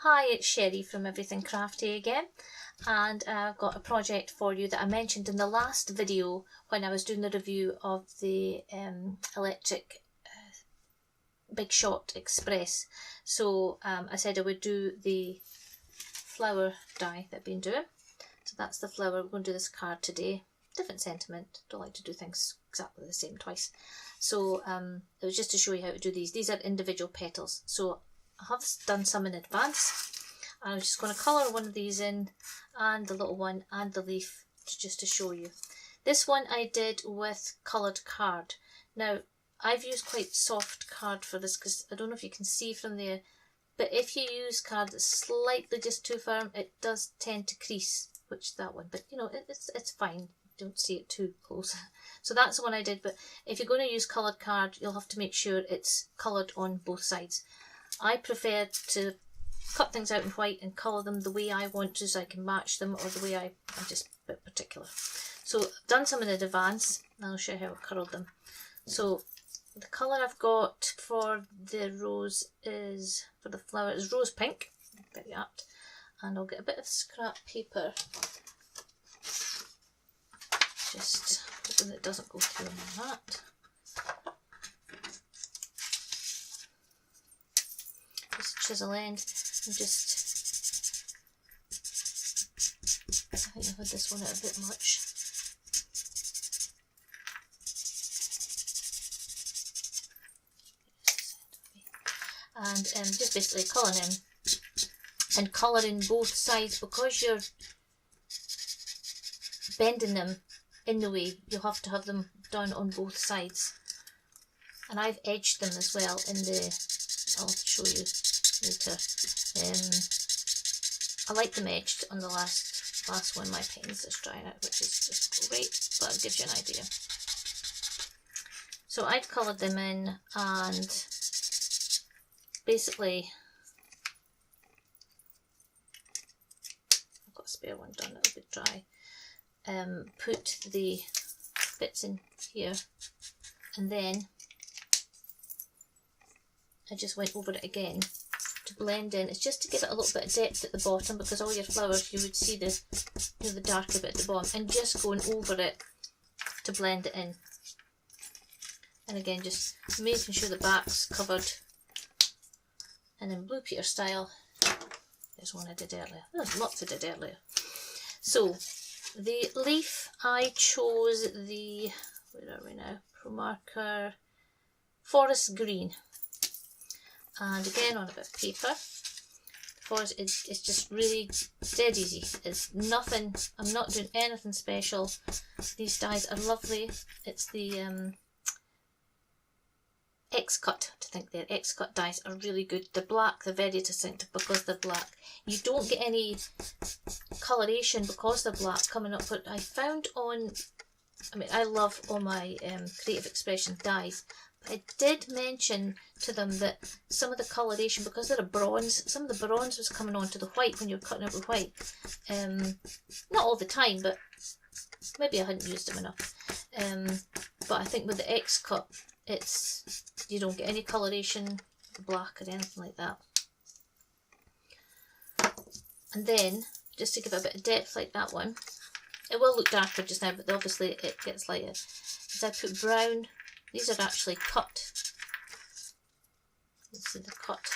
Hi, it's Sherry from Everything Crafty again, and I've got a project for you that I mentioned in the last video when I was doing the review of the electric Big Shot Express. So I said I would do the flower die that I've been doing. So that's the flower. We're going to do this card today. Different sentiment. Don't like to do things exactly the same twice. So it was just to show you how to do these. These are individual petals. So I have done some in advance. I'm just going to colour one of these in, and the little one and the leaf, just to show you. This one I did with coloured card. Now I've used quite soft card for this because I don't know if you can see from there, but if you use card that's slightly just too firm, it does tend to crease, which that one, but you know, it's fine. Don't see it too close. So that's the one I did, but if you're going to use coloured card, you'll have to make sure it's coloured on both sides. I prefer to cut things out in white and colour them the way I want to so I can match them, or the way I'm just a bit particular. So I've done some in advance and I'll show you how I coloured them. So the colour I've got for the rose is, for the flower, is rose pink, very apt, and I'll get a bit of scrap paper, just hoping it doesn't go through on that. Just chisel end and just, I think I've had this one out a bit much. And just basically colouring in and colouring both sides, because you're bending them in the way, you'll have to have them done on both sides. And I've edged them as well in the, I'll show you later. I like them edged on the last one. My pen's just drying out, which is just great, but it gives you an idea. So I'd coloured them in, and basically I've got a spare one done, it'll be dry. Put the bits in here, and then I just went over it again to blend in. It's just to give it a little bit of depth at the bottom, because all your flowers, you would see the, you know, the darker bit at the bottom, and just going over it to blend it in. And again, just making sure the back's covered. And in Blue Peter style, there's one I did earlier. There's lots I did earlier. So the leaf, I chose the, where are we now, Pro Marker Forest Green. And again on a bit of paper. Forest, it's just really dead easy. It's nothing, I'm not doing anything special. These dies are lovely. It's the X-Cut, I think they're X-Cut dies are really good. They're black, they're very distinctive because they're black. You don't get any coloration because they're black coming up, but I found on, I mean, I love all my Creative Expression dies, but I did mention to them that some of the coloration, because they're a bronze, some of the bronze was coming on to the white when you're cutting it with white. Not all the time, but maybe I hadn't used them enough. But I think with the X-Cut, it's, you don't get any coloration, black or anything like that. And then, just to give it a bit of depth like that one, it will look darker just now, but obviously it gets lighter. As I put brown, these are actually cut. You see the cut.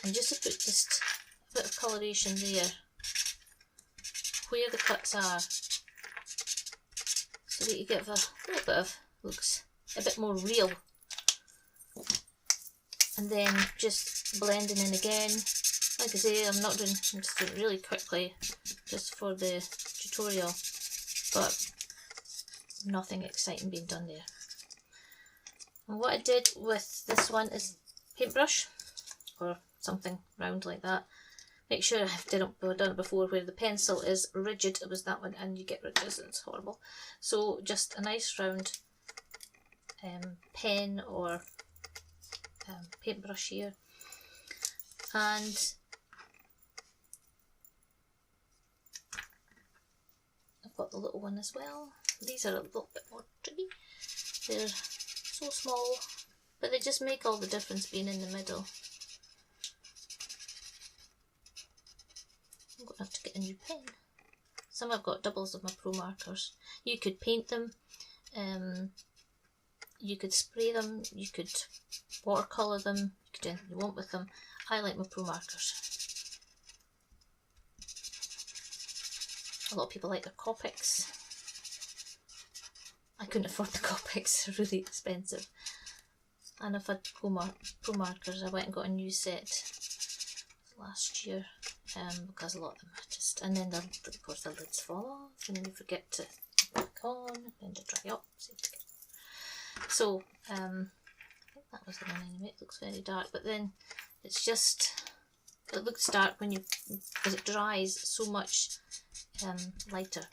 And just to put just a bit of coloration there, where the cuts are, so that you get a little bit of, looks a bit more real. And then just blending in again. Like I say, I'm just doing it really quickly just for the tutorial, but nothing exciting being done there. And what I did with this one is paintbrush or something round like that. Make sure I've done it before where the pencil is rigid. It was that one, and you get ridges, it's horrible. So just a nice round pen or paintbrush here, and I've got the little one as well. These are a little bit more tricky. They're so small, but they just make all the difference being in the middle. I'm going to have to get a new pen. Some I've got doubles of my Pro markers. You could paint them, you could spray them, you could watercolour them, you could do anything you want with them. I like my Pro markers. A lot of people like their Copics. I couldn't afford the Copics, they're really expensive. And I've had Pro markers. I went and got a new set last year because a lot of them are just, and then of course the lids fall off and then you forget to put back on and then to dry up. So I think that was the one anyway. It looks very dark, but then it's just, it looks dark when you, as it dries so much lighter.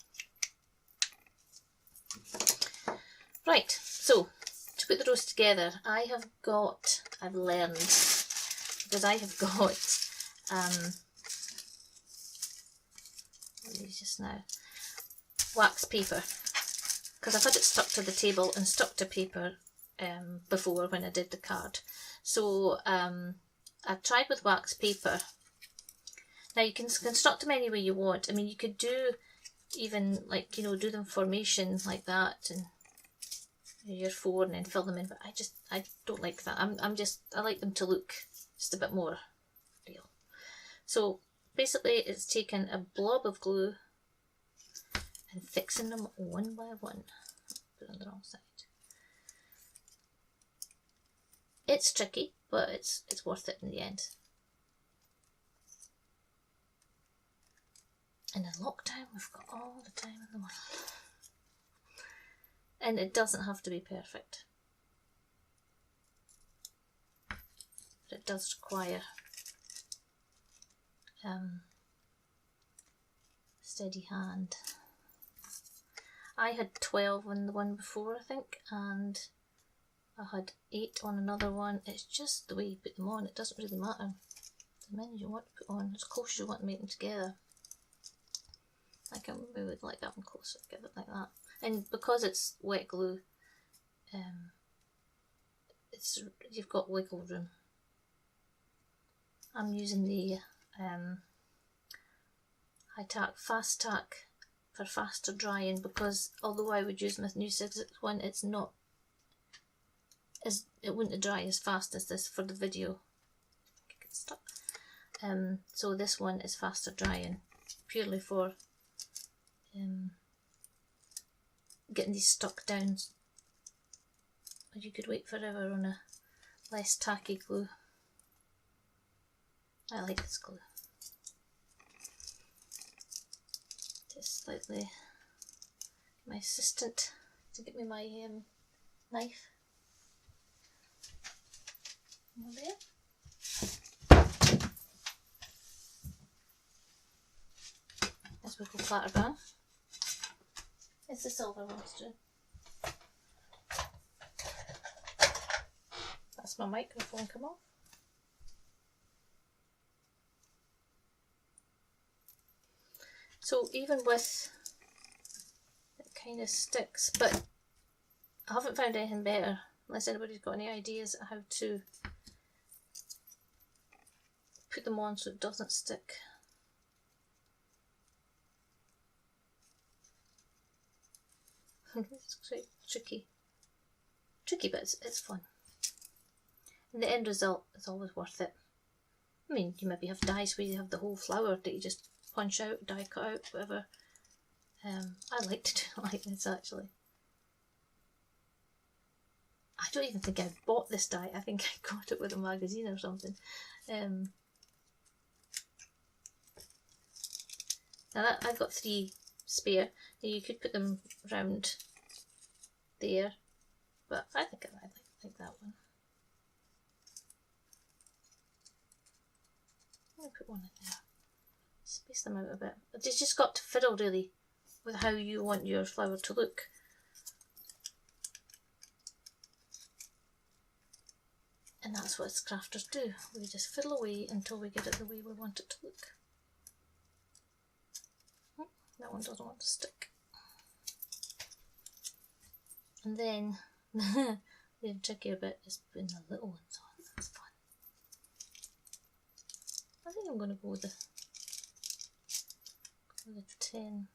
Right, so to put the rose together, I've learned, because I have got just now, wax paper, because I've had it stuck to the table and stuck to paper before when I did the card. So I've tried with wax paper. Now you can construct them any way you want. I mean, you could do even like, you know, do them formation like that and your 4 and then fill them in, but I don't like that. I like them to look just a bit more real. So basically it's taken a blob of glue and fixing them one by one. Put it on the wrong side. It's tricky, but it's worth it in the end. And in lockdown we've got all the time in the world. And it doesn't have to be perfect. But it does require steady hand. I had 12 on the one before, I think, and I had 8 on another one. It's just the way you put them on. It doesn't really matter. The many you want to put on, as close as you want to make them together. I can maybe would like that one closer together like that. And because it's wet glue, you've got wiggle room. I'm using the Hi-Tac Fast Tack for faster drying, because although I would use my new 6 one, it wouldn't dry as fast as this for the video. Get stuck. So this one is faster drying, purely for getting these stuck down. Or you could wait forever on a less tacky glue. I like this glue. Just slightly, my assistant to get me my knife. Over there. As we go flatter down. It's the silver ones too. That's my microphone come off. So even with, it kind of sticks, but I haven't found anything better, unless anybody's got any ideas how to put them on so it doesn't stick. It's quite tricky, but it's fun. And the end result is always worth it. I mean, you maybe have dies where you have the whole flower that you just punch out, die cut out, whatever. I like to do it like this actually. I don't even think I bought this die. I think I got it with a magazine or something. Now that I've got 3 spare. You could put them round there, but I think I like that one. I'll put one in there. Space them out a bit. But it's just got to fiddle really with how you want your flower to look. And that's what us crafters do. We just fiddle away until we get it the way we want it to look. That one doesn't want to stick. And then the trickier bit is putting the little ones on. That's fun. I think I'm going to go with the 10.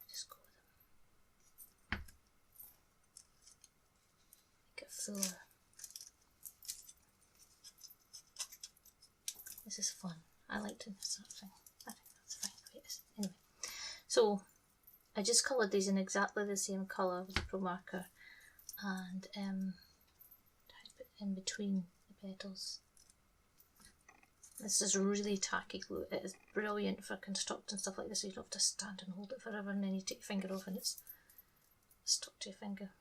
Just go with them. Make it fuller. This is fun. I like doing this sort of thing. I think that's fine the way it is. Anyway, so I just coloured these in exactly the same colour with the Pro Marker, and type it in between the petals. This is really tacky glue. It is brilliant for constructing stuff like this. You don't have to stand and hold it forever, and then you take your finger off and it's stuck to your finger.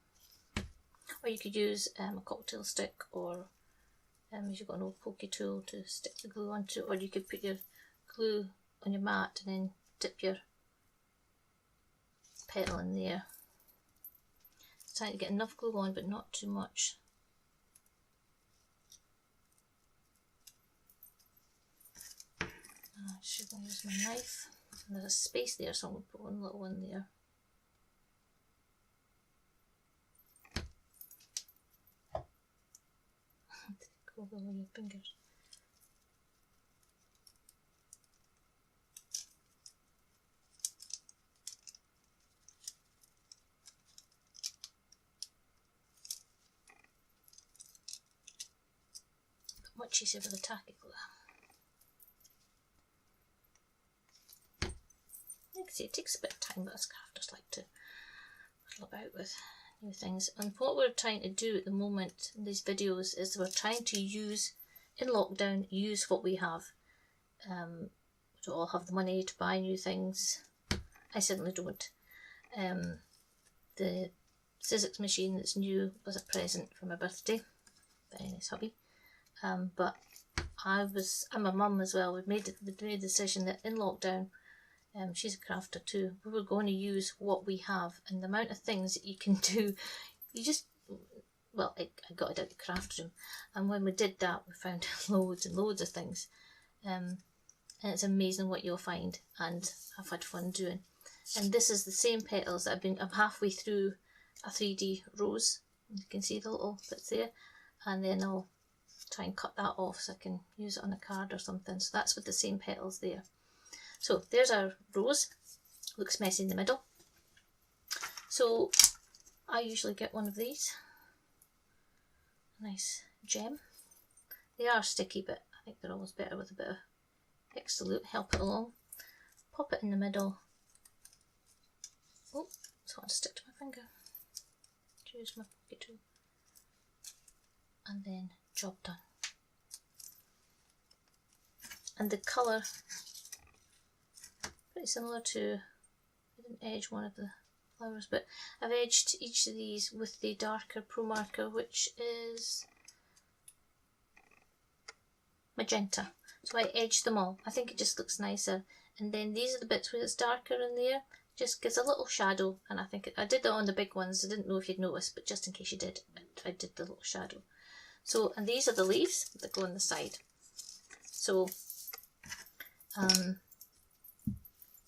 Or you could use a cocktail stick, or if you've got an old pokey tool to stick the glue onto, or you could put your glue on your mat and then dip your petal in there. Trying to get enough glue on, but not too much. I'm just going to use my knife. And there's a space there, so I'm going to put one little one there. Go over your fingers. Much easier with a tacky glue. Like I say, it takes a bit of time, but us crafters like to fiddle about with new things. And what we're trying to do at the moment in these videos is we're trying to use, in lockdown, use what we have. We don't all have the money to buy new things. I certainly don't. The Sizzix machine that's new was a present for my birthday. Very nice hobby. But I'm a mum as well. We made the decision that in lockdown, she's a crafter too, we were going to use what we have, and the amount of things that you can do, you just, well, I got it out of the craft room, and when we did that we found loads and loads of things, and it's amazing what you'll find, and I've had fun doing. And this is the same petals that I'm halfway through a 3D rose, you can see the little bits there, and then I'll try and cut that off so I can use it on a card or something. So that's with the same petals there. So there's our rose. Looks messy in the middle. So I usually get one of these. Nice gem. They are sticky, but I think they're always better with a bit of extra loop, help it along. Pop it in the middle. Oh, it's want to stick to my finger. Use my pocket tool. And then job done. And the colour, pretty similar to, I didn't edge one of the flowers, but I've edged each of these with the darker Pro Marker, which is magenta. So I edged them all. I think it just looks nicer. And then these are the bits where it's darker in there, just gives a little shadow. And I think I did that on the big ones. I didn't know if you'd noticed, but just in case you did, I did the little shadow. So, and these are the leaves that go on the side. So,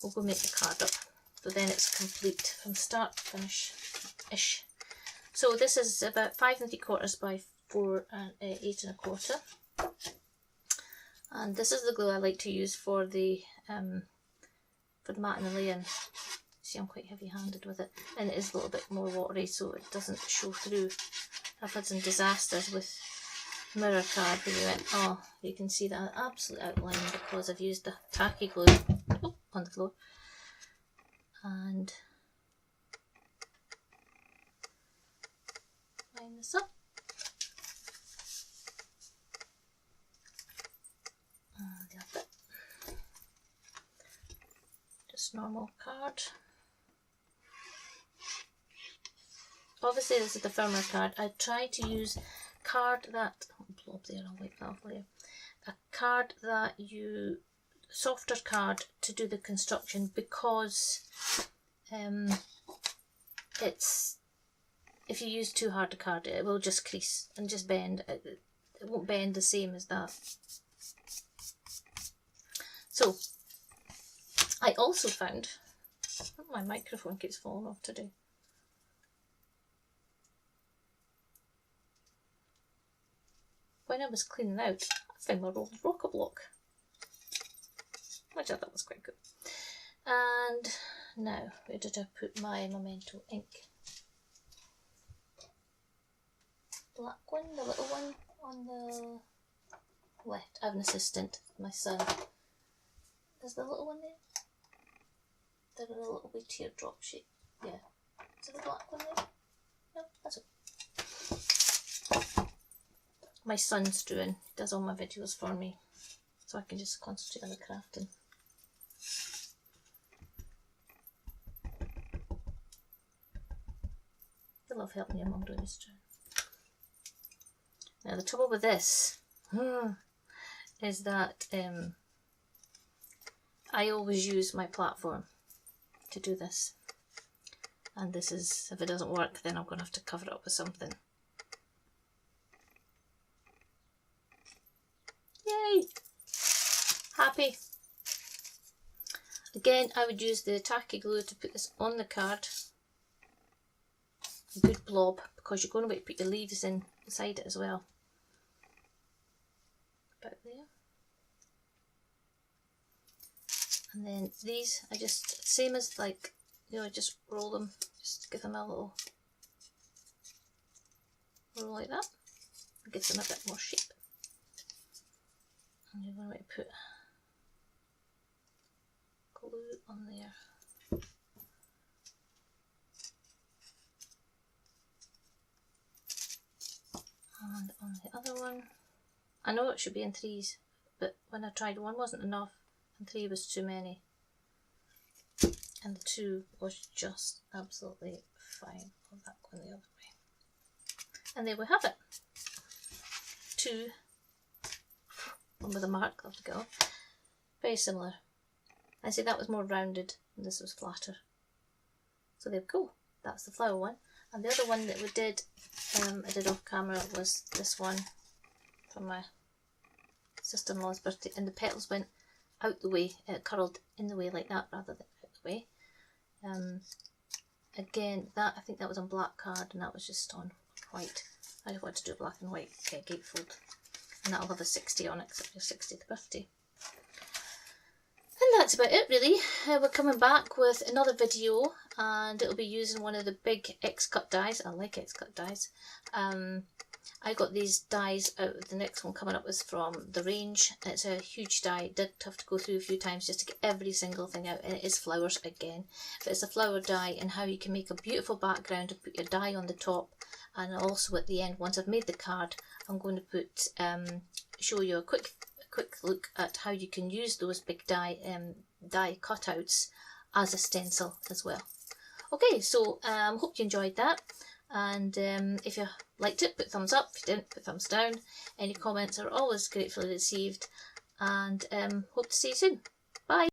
we'll go make the card up. So then it's complete from start to finish-ish. So this is about 5 3/4 by 4 and 8 1/4. And this is the glue I like to use for the mat and the lay-in. See, I'm quite heavy-handed with it, and it is a little bit more watery, so it doesn't show through. I've had some disasters with mirror card where you went, oh, you can see that absolute outline because I've used the tacky glue on the floor. And line this up. And the other bit. Just normal card. Obviously this is the firmer card. I try to use card that, blob there, I'll wipe that off later. A card that softer card to do the construction, because if you use too hard a card it will just crease and just bend. It won't bend the same as that. So I also found, my microphone keeps falling off today. when I was cleaning out, I found my old rocker block, which I thought was quite good. And now, where did I put my Memento ink? Black one, the little one on the left. I have an assistant, my son. Is the little one there? They're in a little wee teardrop shape. Yeah. Is there a black one there? No, that's it. My son's does all my videos for me, so I can just concentrate on the crafting. I love helping your mum doing this too. Now the trouble with this is that I always use my platform to do this, and this is, if it doesn't work, then I'm going to have to cover it up with something. Yay! Happy! Again, I would use the tacky glue to put this on the card. A good blob, because you're going to want to put your leaves in inside it as well. About there. And then these, I just, same as like, you know, just roll them, just give them a little roll like that. It gives them a bit more shape. And you're going to put glue on there. And on the other one, I know it should be in threes, but when I tried, one wasn't enough and three was too many. And the two was just absolutely fine. I'll that going the other way. And there we have it. Two, one with a mark, I'll have to go. Very similar. I see that was more rounded and this was flatter. So there we go. That's the flower one. And the other one that we did, I did off camera, was this one from my sister-in-law's birthday, and the petals went out the way, it curled in the way like that rather than out the way. Again, that, I think that was on black card and that was just on white. I just wanted to do a black and white gatefold, and that'll have a 60 on it because it's your 60th birthday. And that's about it really. We're coming back with another video and it'll be using one of the big X-Cut dies. I like X-Cut dies. I got these dies out, the next one coming up was from The Range. It's a huge die, did have to go through a few times just to get every single thing out, and it is flowers again. But it's a flower die and how you can make a beautiful background and put your die on the top, and also at the end, once I've made the card, I'm going to put show you a quick look at how you can use those big die cutouts as a stencil as well. Okay, so hope you enjoyed that, and if you liked it, put thumbs up. If you didn't, put thumbs down. Any comments are always gratefully received, and hope to see you soon.